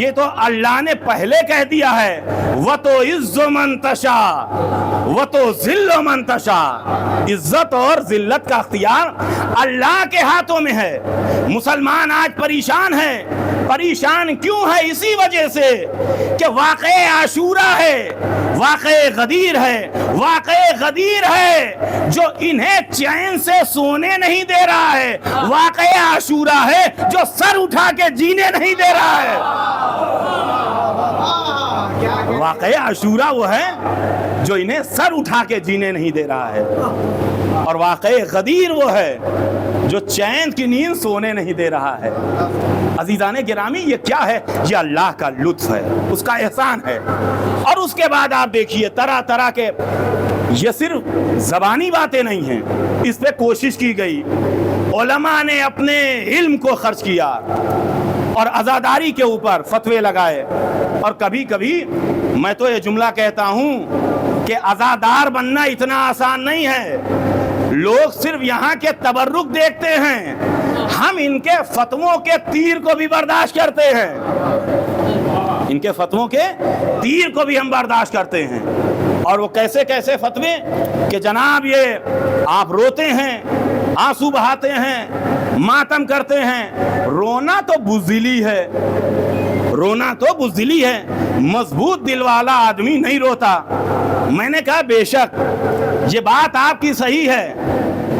یہ تو اللہ نے پہلے کہہ دیا ہے، وَتُعِزُّ مَن تَشَاءُ وَتُذِلُّ مَن تَشَاءُ۔ عزت اور ذلت کا اختیار اللہ کے ہاتھوں میں ہے۔ مسلمان آج پریشان ہے، پریشان کیوں ہے؟ اسی وجہ سے کہ واقع عاشورہ ہے، واقع غدیر ہے، واقع غدیر ہے جو انہیں چین سے سونے نہیں دے رہا ہے، واقع عاشورہ ہے جو سر اٹھا کے جینے نہیں دے رہا ہے۔ واقع عاشورہ وہ ہے جو انہیں سر اٹھا کے جینے نہیں دے رہا ہے، اور واقع غدیر وہ ہے جو چین کی نیند سونے نہیں دے رہا ہے۔ عزیزان گرامی، یہ کیا ہے؟ یہ اللہ کا لطف ہے، اس کا احسان ہے۔ اور اس کے بعد آپ دیکھیے طرح طرح کے، یہ صرف زبانی باتیں نہیں ہیں، اس پہ کوشش کی گئی، علماء نے اپنے علم کو خرچ کیا اور عزاداری کے اوپر فتوے لگائے۔ اور کبھی کبھی میں تو یہ جملہ کہتا ہوں کہ عزادار بننا اتنا آسان نہیں ہے، لوگ صرف یہاں کے تبرک دیکھتے ہیں، ہم ان کے فتووں کے تیر کو بھی برداشت کرتے ہیں، ان کے فتووں کے تیر کو بھی ہم برداشت کرتے ہیں۔ اور وہ کیسے کیسے فتوے کہ جناب یہ آپ روتے ہیں، آنسو بہاتے ہیں، ماتم کرتے ہیں، رونا تو بزدلی ہے، رونا تو بزدلی ہے، مضبوط دل والا آدمی نہیں روتا۔ میں نے کہا بے شک یہ بات آپ کی صحیح ہے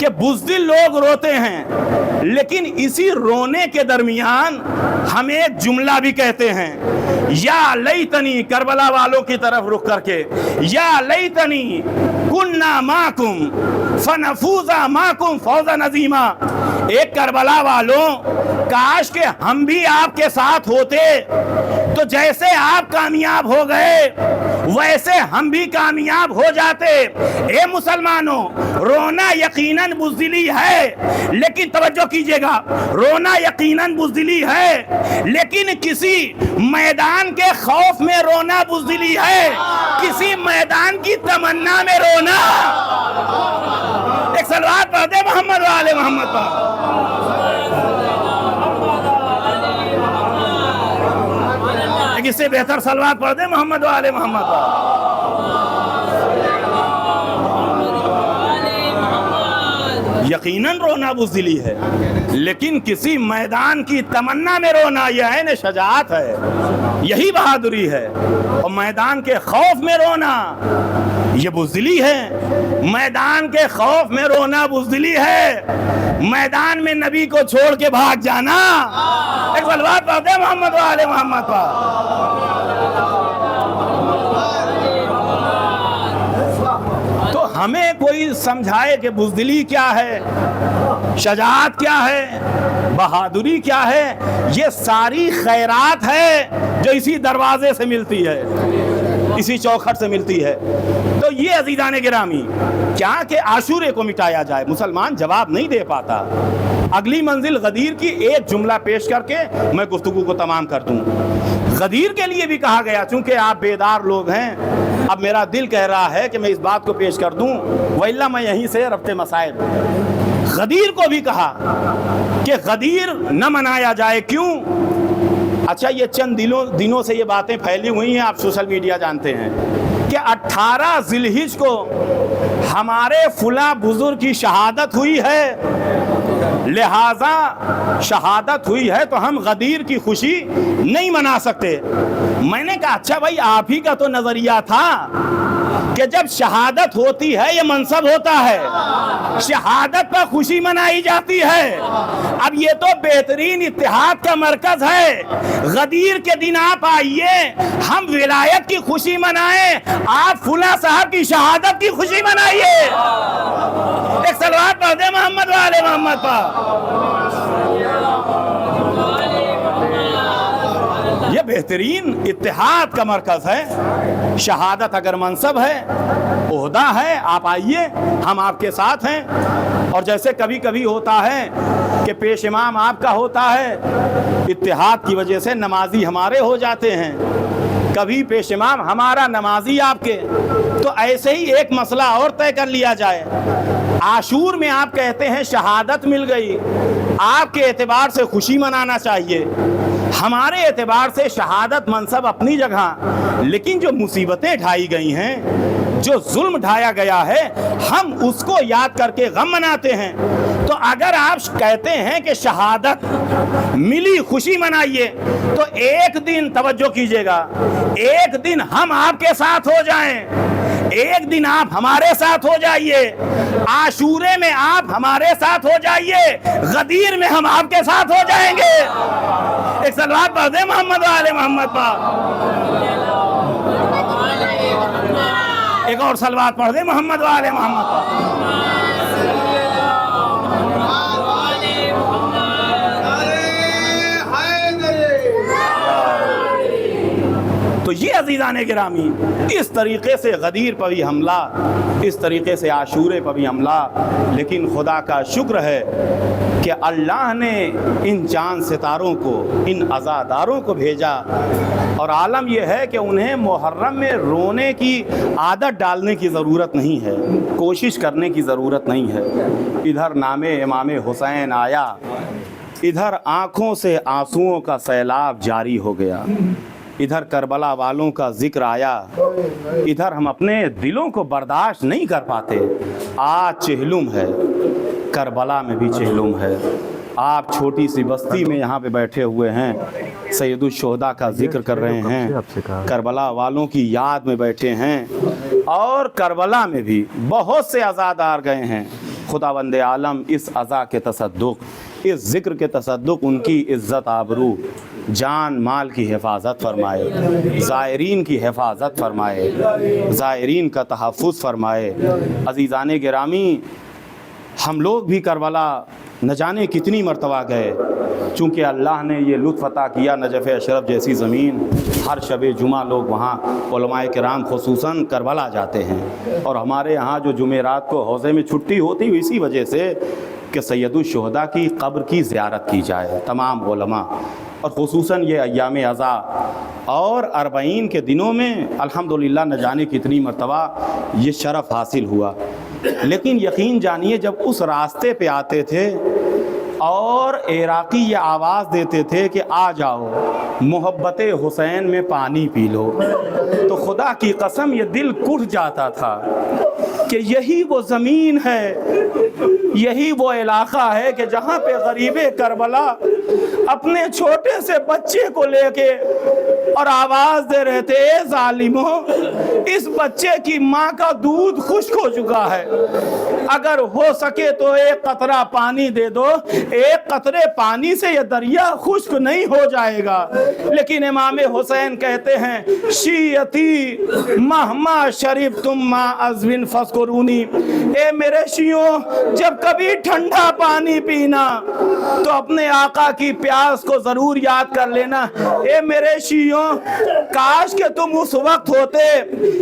کہ بزدل لوگ روتے ہیں، لیکن اسی رونے کے درمیان ہم ایک جملہ بھی کہتے ہیں، یا لیتنی، کربلا والوں کی طرف رخ کر کے، یا لیتنی کننا معکم فنفوز معکم فوزا عظیما، ایک کربلا والوں کاش کہ ہم بھی آپ کے ساتھ ہوتے تو جیسے آپ کامیاب ہو گئے ویسے ہم بھی کامیاب ہو جاتے۔ اے مسلمانوں، رونا یقیناً بزدلی ہے، لیکن توجہ کیجئے گا، رونا یقیناً بزدلی ہے، لیکن کسی میدان کے خوف میں رونا بزدلی ہے، کسی میدان کی تمنا میں رونا۔ ایک صلوات پڑھ دے محمد و آل محمد پر۔ اس سے بہتر صلوات پڑھ دے محمد و آل محمد پر۔ یقیناً رونا بزدلی ہے، لیکن کسی میدان کی تمنا میں رونا یہ عین شجاعت ہے، یہی بہادری ہے۔ اور میدان کے خوف میں رونا یہ بزدلی ہے، میدان کے خوف میں رونا بزدلی ہے، میدان میں نبی کو چھوڑ کے بھاگ جانا۔ ایک صلوات پڑھ دے محمد و آل محمد پر۔ تو ہمیں کوئی سمجھائے کہ بزدلی کیا ہے، شجاعت کیا ہے، بہادری کیا ہے، یہ ساری خیرات ہے جو اسی دروازے سے ملتی ہے، اسی چوکھٹ سے ملتی ہے۔ تو یہ عزیزان گرامی، کیا کہ عاشورے کو مٹایا جائے، مسلمان جواب نہیں دے پاتا۔ اگلی منزل غدیر کی ایک جملہ پیش کر کے میں گفتگو کو تمام کر دوں۔ غدیر کے لیے بھی کہا گیا، چونکہ آپ بیدار لوگ ہیں، اب میرا دل کہہ رہا ہے کہ میں اس بات کو پیش کر دوں، وإلا میں یہیں سے ربط مسائل۔ غدیر کو بھی کہا کہ غدیر نہ منایا جائے، کیوں؟ اچھا، یہ چند دنوں سے یہ باتیں پھیلی ہوئی ہیں، آپ سوشل میڈیا جانتے ہیں کہ 18 ذی الحجہ کو ہمارے فلاں بزرگ کی شہادت ہوئی ہے، لہذا شہادت ہوئی ہے تو ہم غدیر کی خوشی نہیں منا سکتے۔ میں نے کہا اچھا بھائی، آپ ہی کا تو نظریہ تھا کہ جب شہادت ہوتی ہے یہ منصب ہوتا ہے، شہادت پر خوشی منائی جاتی ہے۔ اب یہ تو بہترین اتحاد کا مرکز ہے، غدیر کے دن آپ آئیے، ہم ولایت کی خوشی منائیں، آپ فلاں صاحب کی شہادت کی خوشی منائیے۔ ایک صلوات پڑھ دے محمد و آل محمد پر۔ یہ بہترین اتحاد کا مرکز ہے۔ شہادت اگر منصب ہے، عہدہ ہے، آپ آئیے، ہم آپ کے ساتھ ہیں۔ اور جیسے کبھی کبھی ہوتا ہے کہ پیش امام آپ کا ہوتا ہے، اتحاد کی وجہ سے نمازی ہمارے ہو جاتے ہیں، کبھی پیش امام ہمارا نمازی آپ کے، تو ایسے ہی ایک مسئلہ اور طے کر لیا جائے۔ عاشور میں آپ کہتے ہیں شہادت مل گئی، آپ کے اعتبار سے خوشی منانا چاہیے، ہمارے اعتبار سے شہادت منصب اپنی جگہ، لیکن جو مصیبتیں ڈھائی گئی ہیں، جو ظلم ڈھایا گیا ہے، ہم اس کو یاد کر کے غم مناتے ہیں۔ تو اگر آپ کہتے ہیں کہ شہادت ملی خوشی منائیے، تو ایک دن توجہ کیجئے گا، ایک دن ہم آپ کے ساتھ ہو جائیں، ایک دن آپ ہمارے ساتھ ہو جائیے، عاشورے میں آپ ہمارے ساتھ ہو جائیے، غدیر میں ہم آپ کے ساتھ ہو جائیں گے۔ ایک صلوات پڑھ دے محمد و آل محمد پر۔ ایک اور صلوات پڑھ دے محمد و آل محمد پر۔ تو یہ عزیزان گرامی، اس طریقے سے غدیر پر بھی حملہ، اس طریقے سے عاشورے پر بھی حملہ، لیکن خدا کا شکر ہے کہ اللہ نے ان چاند ستاروں کو، ان عزاداروں کو بھیجا، اور عالم یہ ہے کہ انہیں محرم میں رونے کی عادت ڈالنے کی ضرورت نہیں ہے، کوشش کرنے کی ضرورت نہیں ہے۔ ادھر نام امام حسین آیا، ادھر آنکھوں سے آنسوؤں کا سیلاب جاری ہو گیا، ادھر کربلا والوں کا ذکر آیا، ادھر ہم اپنے دلوں کو برداشت نہیں کر پاتے۔ آج چہلم ہے، کربلا میں بھی چہلم ہے۔ آپ چھوٹی سی بستی میں یہاں پہ بیٹھے ہوئے ہیں، سید الشہداء کا ذکر کر رہے ہیں، کربلا والوں کی یاد میں بیٹھے ہیں، اور کربلا میں بھی بہت سے عزادار گئے ہیں۔ خداوند عالم اس عزا کے تصدق، اس ذکر کے تصدق ان کی عزت آبرو، جان مال کی حفاظت فرمائے، زائرین کی حفاظت فرمائے، زائرین کا تحفظ فرمائے۔ عزیزان گرامی، ہم لوگ بھی کربلا نہ جانے کتنی مرتبہ گئے، چونکہ اللہ نے یہ لطف عطا کیا نجف اشرف جیسی زمین، ہر شب جمعہ لوگ وہاں علماء کرام خصوصاً کربلا جاتے ہیں، اور ہمارے یہاں جو جمعرات کو حوضے میں چھٹی ہوتی ہوئی اسی وجہ سے کہ سید الشہداء کی قبر کی زیارت کی جائے تمام علماء، اور خصوصاً یہ ایام عزا اور 40 کے دنوں میں الحمدللہ نہ جانے کتنی مرتبہ یہ شرف حاصل ہوا۔ لیکن یقین جانیے جب اس راستے پہ آتے تھے اور عراقی یہ آواز دیتے تھے کہ آ جاؤ محبت حسین میں پانی پی لو، تو خدا کی قسم یہ دل کٹ جاتا تھا کہ یہی وہ زمین ہے، یہی وہ علاقہ ہے کہ جہاں پہ غریب کربلا اپنے چھوٹے سے بچے کو لے کے اور آواز دے رہے تھے، اے ظالموں، اس بچے کی ماں کا دودھ خشک ہو چکا ہے، اگر ہو سکے تو ایک قطرہ پانی دے دو، ایک قطرے پانی سے یہ دریا خشک نہیں ہو جائے گا۔ لیکن امام حسین کہتے ہیں، شیعتی مہما شربتم ما عذب فاذکرونی، اے میرے شیعوں جب کبھی ٹھنڈا پانی پینا تو اپنے آقا کی پیاس کو ضرور یاد کر لینا۔ اے میرے شیعوں کاش کہ تم اس وقت ہوتے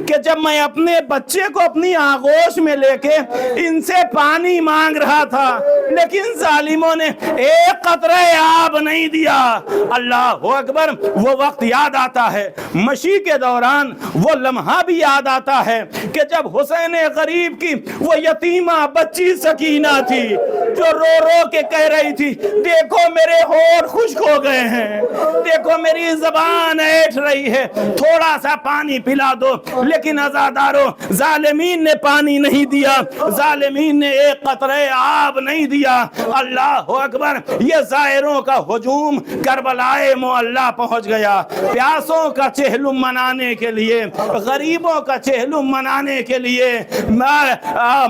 کہ جب میں اپنے بچے کو اپنی آغوش میں لے کے ان سے پانی مانگ رہا تھا، لیکن ظالموں نے ایک قطرہ آب نہیں دیا۔ اللہ اکبر، وہ وقت یاد آتا ہے، مشی کے دوران وہ لمحہ بھی یاد آتا ہے کہ جب حسین غریب کی وہ یتیمہ بچی سکینہ تھی جو رو رو کے کہہ رہی تھی، دیکھو میرے ہونٹ خشک ہو گئے ہیں، دیکھو میری زبان ایٹھ رہی ہے، تھوڑا سا پانی پلا دو، لیکن عزاداروں ظالمین نے پانی نہیں دیا، ظالمین نے ایک قطرہ آب نہیں دیا۔ اللہ اکبر، یہ زائروں کا ہجوم کربلائے معلیٰ پہنچ گیا، پیاسوں کا چہلم منانے کے لیے، غریبوں کا چہلم منانے کے لیے،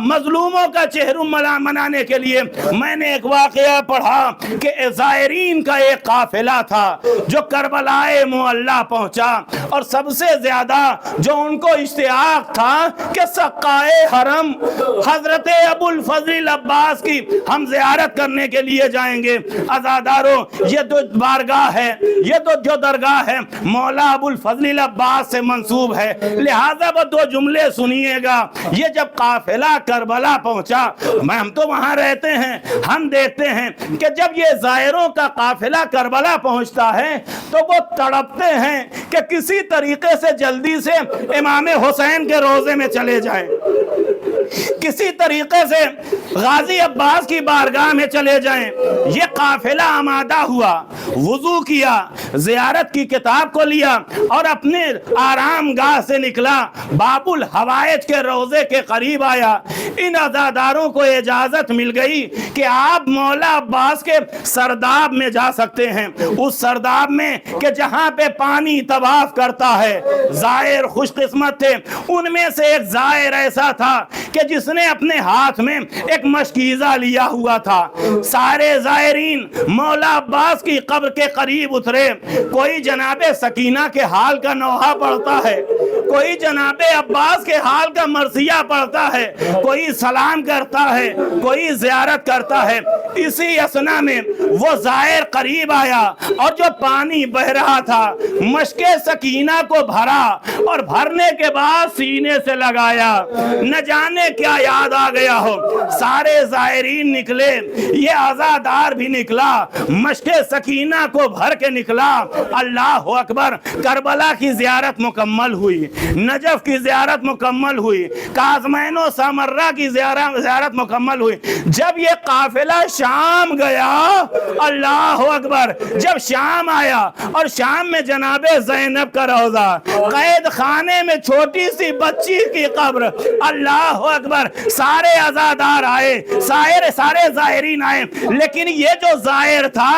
مظلوموں کا چہلم منانے کے لیے۔ میں نے ایک واقعہ پڑھا کہ زائرین کا ایک قافلہ تھا جو کربلائے معلیٰ پہنچا، اور سب سے زیادہ جو ان کو اشتیاق تھا کہ سقائے حرم حضرت ابو الفضل عباس کی ہم زیارت کرنے کے لیے جائیں گے۔ عزاداروں، یہ تو بارگاہ ہے، یہ تو جو درگاہ ہے مولا ابو الفضل عباس سے منسوب ہے، لہذا وہ دو جملے سنیے گا۔ یہ جب قافلہ کربلا پہنچا، ہم تو وہاں رہتے ہیں، ہم دیکھتے ہیں کہ جب یہ زائروں کا قافلہ کربلا پہنچتا ہے تو وہ تڑپتے ہیں کہ کسی طریقے سے جلدی سے امام حسین کے روضے میں چلے جائیں، کسی طریقے سے غازی عباس کی بارگاہ میں چلے جائیں۔ یہ قافلہ آمادہ ہوا، وضو کیا، زیارت کی کتاب کو لیا اور اپنے آرام گاہ سے نکلا، باب الحوائج کے روضے کے قریب آیا۔ ان عزاداروں کو اجازت مل گئی کہ آپ مولا عباس کے سرداب میں جا سکتے ہیں، اس سرداب میں کہ جہاں پہ پانی طواف کرتا ہے۔ زائر خوش قسمت تھے، ان میں سے ایک زائر ایسا تھا کہ جس نے اپنے ہاتھ میں ایک مشکیزہ لیا ہوا تھا۔ سارے زائرین مولا عباس کی قبر کے قریب اترے، کوئی جناب سکینہ کے حال کا نوحہ پڑھتا ہے، کوئی جناب عباس کے حال کا مرثیہ پڑھتا ہے، کوئی سلام کرتا ہے، کوئی زیارت کرتا ہے۔ اسی اثنا میں وہ زائر قریب آیا اور جو پانی بہ رہا تھا مشک سکینہ کو بھرا، اور بھرنے کے بعد سینے سے لگایا، نہ جانے کیا یاد آ گیا ہو۔ سارے زائرین نکلے، یہ عزادار بھی نکلا، مشک سکینہ کو بھر کے نکلا۔ اللہ اکبر، کربلا کی زیارت مکمل ہوئی، نجف کی زیارت مکمل ہوئی، کاظمین و سامرہ کی زیارت مکمل ہوئی۔ جب یہ قافلہ شام گیا، اللہ اکبر، جب شام آیا اور شام میں جناب زین زینب کا روضہ، قید خانے میں چھوٹی سی بچی کی قبر، اللہ اکبر، سارے عزادار آئے، سارے زائرین آئے، لیکن یہ جو زائر تھا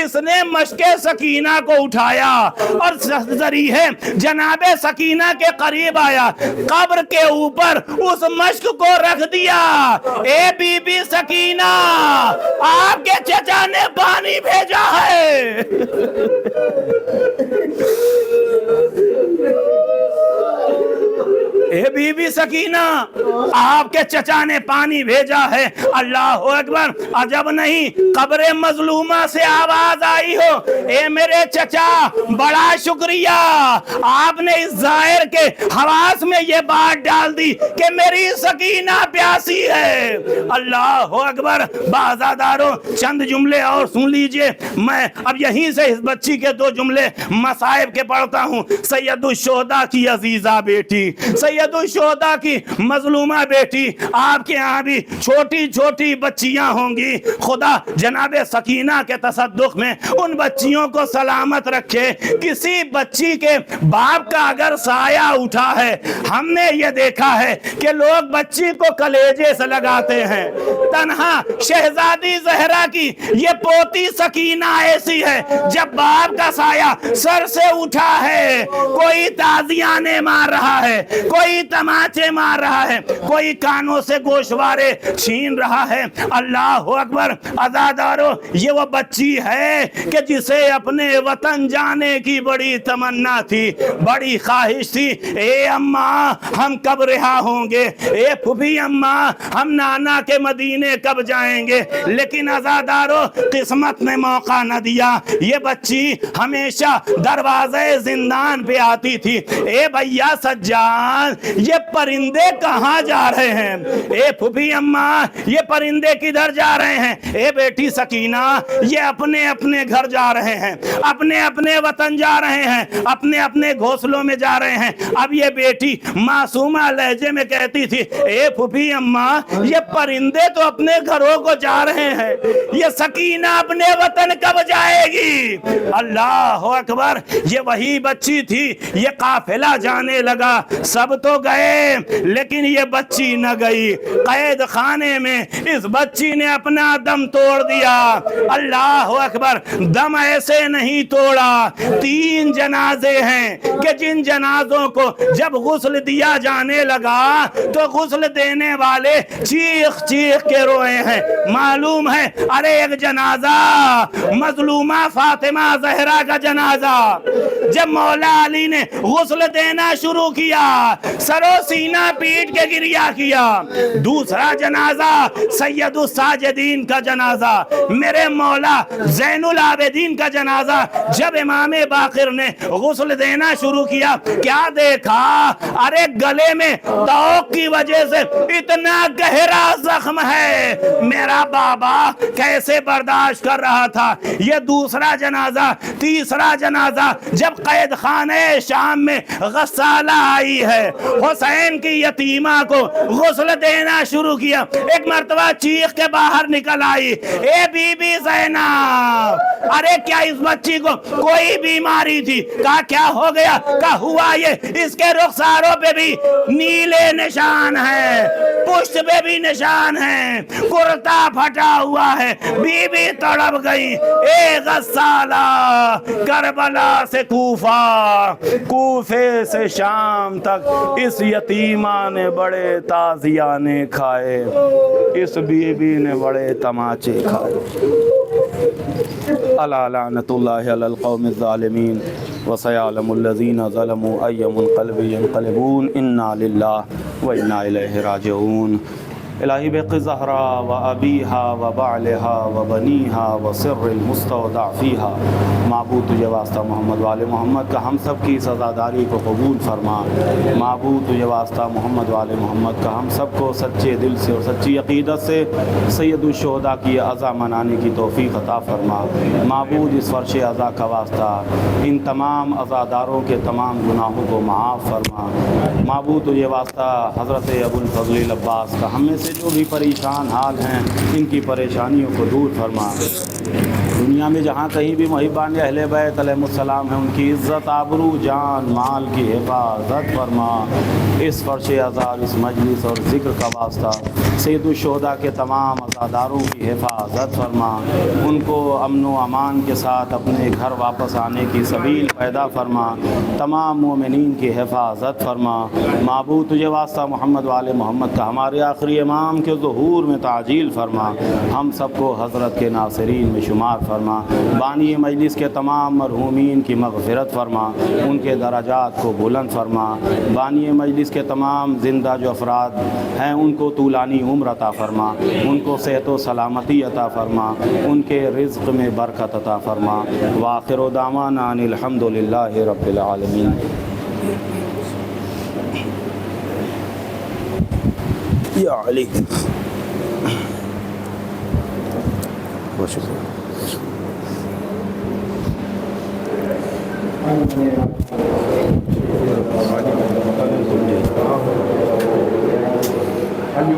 اس نے مشک سکینہ کو اٹھایا اور ذریعہ جناب سکینہ کے قریب آیا، قبر کے اوپر اس مشک کو رکھ دیا۔ اے بی بی سکینہ، آپ کے چچا نے پانی بھیجا ہے۔ اے بی بی سکینہ، آپ کے چچا نے پانی بھیجا ہے۔ اللہ اکبر، عجب نہیں قبر مظلومہ سے آواز آئی ہو، اے میرے چچا بڑا شکریہ، آپ نے اس زائر کے حواس میں یہ بات ڈال دی کہ میری سکینہ پیاسی ہے۔ اللہ اکبر، بازاداروں چند جملے اور سن لیجئے، میں اب یہیں سے اس بچی کے دو جملے مصائب کے پڑھتا ہوں۔ سید الشہداء کی عزیزہ بیٹی، سید الشہداء کی مظلومہ بیٹی، آپ کے یہاں بھی چھوٹی چھوٹی بچیاں ہوں گی، خدا جناب سکینہ کے تصدق میں ان بچیوں کو سلامت رکھے۔ کسی بچی کے باپ کا اگر سایہ اٹھا ہے، ہم نے یہ دیکھا ہے کہ لوگ بچی کو کلیجے سے لگاتے ہیں۔ تنہا شہزادی زہرا کی یہ پوتی سکینہ ایسی ہے، جب باپ کا سایہ سر سے اٹھا ہے، کوئی تازیانے مار رہا ہے، کوئی تماچے مار رہا ہے، کوئی کانوں سے گوشوارے چھین رہا ہے۔ اللہ اکبر، عزادارو، یہ وہ بچی ہے کہ جسے اپنے وطن جانے کی بڑی تمنا تھی، بڑی خواہش تھی۔ اے اماں، ہم کب رہا ہوں گے، اے پھوپھی اماں، ہم نانا کے مدینے کب جائیں گے، لیکن عزادارو قسمت نے موقع نہ دیا۔ یہ بچی ہمیشہ دروازے زندان پہ آتی تھی، اے بھیا سجان، یہ پرندے کہاں جا رہے ہیں، اے پھوپھی اماں یہ پرندے کدھر جا رہے ہیں، اے بیٹی سکینہ یہ اپنے اپنے گھر جا رہے ہیں، اپنے اپنے وطن جا رہے ہیں، اپنے اپنے گھونسلوں میں جا رہے ہیں۔ اب یہ بیٹی معصومہ لہجے میں کہتی تھی، اے پھوپھی اماں یہ پرندے تو اپنے گھروں کو جا رہے ہیں، یہ سکینہ اپنے وطن کب جائے گی۔ اللہ اکبر، یہ وہی بچی تھی، یہ قافلہ جانے لگا، سب تو گئے لیکن یہ بچی نہ گئی۔ قید خانے میں اس بچی نے اپنا دم توڑ دیا۔ اللہ اکبر، دم ایسے نہیں توڑا، 3 جنازے ہیں کہ جن جنازوں کو جب غسل دیا جانے لگا تو غسل دینے والے چیخ چیخ کے روئے ہیں۔ معلوم ہے، ارے ایک جنازہ مظلومہ فاطمہ زہرا کا جنازہ جب مولا علی نے غسل دینا شروع کیا، سرو سینہ پیٹ کے گریا کیا۔ دوسرا جنازہ سید الساجدین کا جنازہ، میرے مولا زین العابدین کا جنازہ جب امام باقر نے غسل دینا شروع کیا، کیا دیکھا، ارے گلے میں توق کی وجہ سے اتنا گہرا زخم ہے، میرا بابا کیسے برداشت کر رہا تھا۔ یہ دوسرا جنازہ، تیسرا جنازہ جب قید خانے شام میں غسالہ آئی ہے، حسین کی یتیمہ کو غسل دینا شروع کیا، ایک مرتبہ چیخ کے باہر نکل آئی، اے بی بی زینب، ارے کیا اس بچی کو کوئی بیماری تھی؟ کہا کیا ہو گیا؟ کہا ہوا یہ، اس کے رخساروں پہ بھی نیلے نشان ہیں، پشت پہ بھی نشان ہیں، کرتا پھٹا ہوا ہے۔ بی بی تڑپ گئی، اے غسالہ، کربلا سے کوفہ، کوفے سے شام تک اس یتیمہ نے بڑے تازیانے کھائے، اس بی بی نے بڑے تماچے کھائے۔ الا لعنت اللہ علی القوم الظالمین وسیعلم الذین ظلموا ای منقلب ینقلبون، انا للہ و انا الیہ راجعون۔ الہی بق زہرا و ابیہا و بعلہا و بنیہا و سر المستودع فیہا، معبود تجھے واسطہ محمد وآل محمد کا ہم سب کی سزاداری کو قبول فرما۔ معبود تجھے واسطہ محمد وآل محمد کا ہم سب کو سچے دل سے اور سچی عقیدت سے سید الشہداء کی عزا منانے کی توفیق عطا فرما۔ معبود اس فرش عزا کا واسطہ ان تمام عزاداروں کے تمام گناہوں کو معاف فرما۔ معبود تجھے واسطہ حضرت ابو الفضل العباس کا ہم میں سے جو بھی پریشان حال ہیں ان کی پریشانیوں کو دور فرما۔ دنیا میں جہاں کہیں بھی محبان اہل بیت علیہ السلام ہیں ان کی عزت آبرو جان مال کی حفاظت فرما۔ اس فرش ازار اس مجلس اور ذکر کا واسطہ سید الشہداء کے تمام عزاداروں کی حفاظت فرما، ان کو امن و امان کے ساتھ اپنے گھر واپس آنے کی سبیل پیدا فرما، تمام مومنین کی حفاظت فرما۔ معبود تجھے واسطہ محمد وآل محمد کا ہمارے آخری امام کے ظہور میں تعجیل فرما، ہم سب کو حضرت کے ناصرین میں شمار فرما۔ بانی مجلس کے تمام مرحومین کی مغفرت فرما، ان کے درجات کو بلند فرما۔ بانی مجلس کے تمام زندہ جو افراد ہیں ان کو طولانی عمر عطا فرما، ان کو صحت و سلامتی عطا فرما، ان کے رزق میں برکت عطا فرما۔ وآخر دعوانا ان الحمد للہ رب العالمین۔ یا علی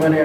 میں نے